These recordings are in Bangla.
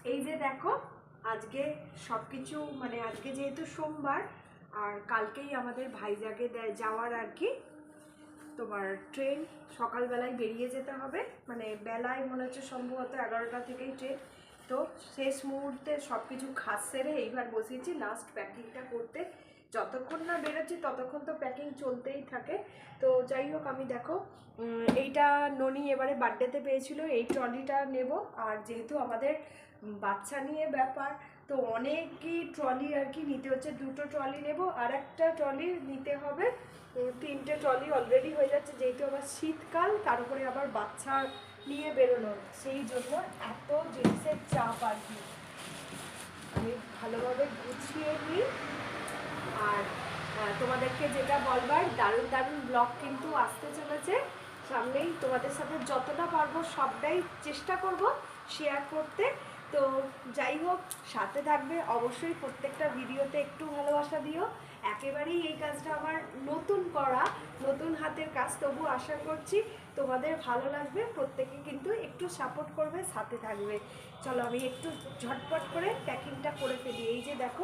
এই যে দেখো আজকে সব কিছু মানে আজকে যেহেতু সোমবার আর কালকেই আমাদের ভাইজাগে যাওয়ার আর কি তোমার ট্রেন সকালবেলায় বেরিয়ে যেতে হবে, মানে বেলায় মনে হচ্ছে সম্ভবত 11টা থেকেই ট্রেন। তো শেষ মুহূর্তে সব কিছু খাস সেরে এইবার বসিয়েছি লাস্ট প্যাকিংটা করতে। যতক্ষণ না বেরোচ্ছি ততক্ষণ তো প্যাকিং চলতেই থাকে। তো যাই হোক, আমি দেখো এইটা ননি এবারে বার্থডেতে পেয়েছিল, এই ট্রলিটা নেব। আর যেহেতু আমাদের বাচ্চা নিয়ে ব্যাপার, তো অনেকই ট্রলি আর কি নিতে হচ্ছে। 2টো ট্রলি নেব, আর একটা ট্রলি নিতে হবে। 3টে ট্রলি অলরেডি হয়ে যাচ্ছে, যেহেতু আবার শীতকাল, তার উপরে আবার বাচ্চা নিয়ে বেরোনো, সেই জন্য এত জিনিসের চাপ আর কি। আমি ভালোভাবে গুছিয়ে নিই। আর তোমাদেরকে যেটা বলবার, দারুণ দারুণ ব্লগ কিন্তু আসতে চলেছে সামনেই। তোমাদের সাথে যতটা পারবো সবটাই চেষ্টা করব শেয়ার করতে। তো যাই হোক, সাথে থাকবে অবশ্যই। প্রত্যেকটা ভিডিওতে একটু ভালোবাসা দিও। একেবারেই এই কাজটা আমার নতুন করা, নতুন হাতের কাজ, তবু আশা করছি তোমাদের ভালো লাগবে। প্রত্যেকে কিন্তু একটু সাপোর্ট করবে, সাথে থাকবে। চলো আমি একটু ঝটপট করে প্যাকিংটা করে ফেলি। এই যে দেখো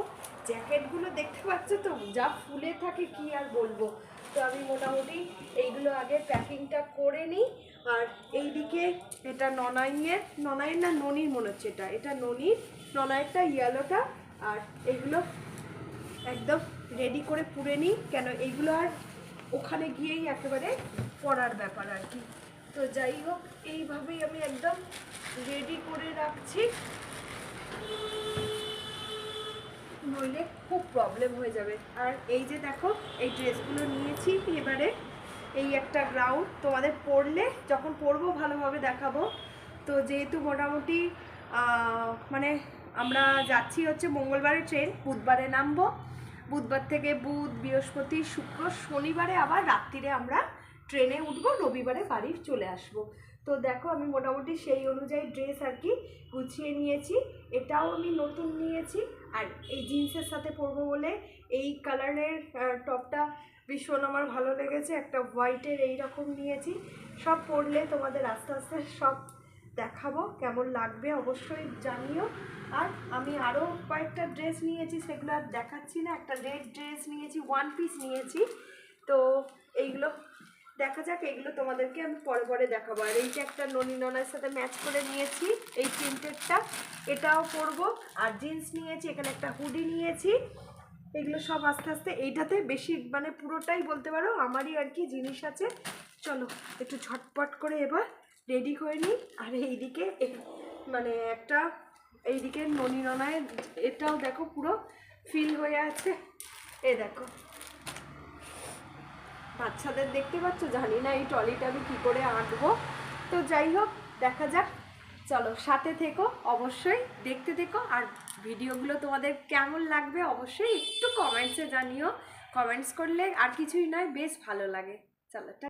জ্যাকেটগুলো দেখতে পাচ্ছ তো, যা ফুলে থাকে কি আর বলবো। তো আমি মোটামুটি এইগুলো আগে প্যাকিংটা করে নিই। আর এইদিকে এটা ননাইয়ের না ননির মনে হচ্ছে, এটা ননির, ননাইয়েরটা ইয়েলোটা। আর এগুলো একদম রেডি করে পুড়ে নিই, কেন এইগুলো আর ওখানে গিয়েই একেবারে পড়ার ব্যাপার আর কি। তো যাই হোক, এইভাবেই আমি একদম রেডি করে রাখছি, নইলে খুব প্রবলেম হয়ে যাবে। আর এই যে দেখো এই ড্রেসগুলো নিয়েছি এবারে, এই একটা গ্রাউন্ড তোমাদের পরলে যখন পরবো ভালোভাবে দেখাবো। তো যেহেতু মোটামুটি মানে আমরা যাচ্ছি হচ্ছে মঙ্গলবারে ট্রেন, বুধবারে নামবো। বুধবার থেকে বুধ, বৃহস্পতি, শুক্র, শনিবারে আবার রাত্রিরে আমরা ট্রেনে উঠবো, রবিবারে বাড়ি চলে আসবো। তো দেখো আমি মোটামুটি সেই অনুযায়ী ড্রেস আর কি গুছিয়ে নিয়েছি। এটাও আমি নতুন নিয়েছি, আর এই জিন্সের সাথে পরবো বলে এই কালারের টপটা ভীষণ আমার ভালো লেগেছে, একটা হোয়াইটের এইরকম নিয়েছি। সব পরলে তোমাদের আস্তে আস্তে সব দেখাবো, কেমন লাগবে অবশ্যই জানিও। আর আমি আরও কয়েকটা ড্রেস নিয়েছি, সেগুলো আর দেখাচ্ছি না। একটা রেড ড্রেস নিয়েছি, 1 পিস নিয়েছি। তো এইগুলো দেখা যাক, এগুলো তোমাদেরকে আমি পরে পরে দেখাবো। আর এই যে একটা ননি ননার সাথে ম্যাচ করে নিয়েছি এই প্রিন্টেডটা, এটাও পরবো। আর জিন্স নিয়েছি, এখানে একটা হুডি নিয়েছি। এগুলো সব আস্তে আস্তে, এইটাতে বেশি মানে পুরোটাই বলতে পারো আমারই আর কি জিনিস আছে। চলো একটু ঝটপট করে এবার রেডি করে নিই। আর এইদিকে মানে একটা এইদিকে ননি ননায় এটাও দেখো পুরো ফিল হয়ে আছে। দেখো বাচ্চাদের দেখতে পাচ্ছ, জানি না এই ট্রলিটা আমি কী করে আঁকবো। তো যাই হোক, দেখা যাক। চলো সাথে থেকো, অবশ্যই দেখতে থেকো। আর ভিডিওগুলো তোমাদের কেমন লাগবে অবশ্যই একটু কমেন্টসে জানিও। কমেন্টস করলে আর কিছুই নয়, বেশ ভালো লাগে। চলো।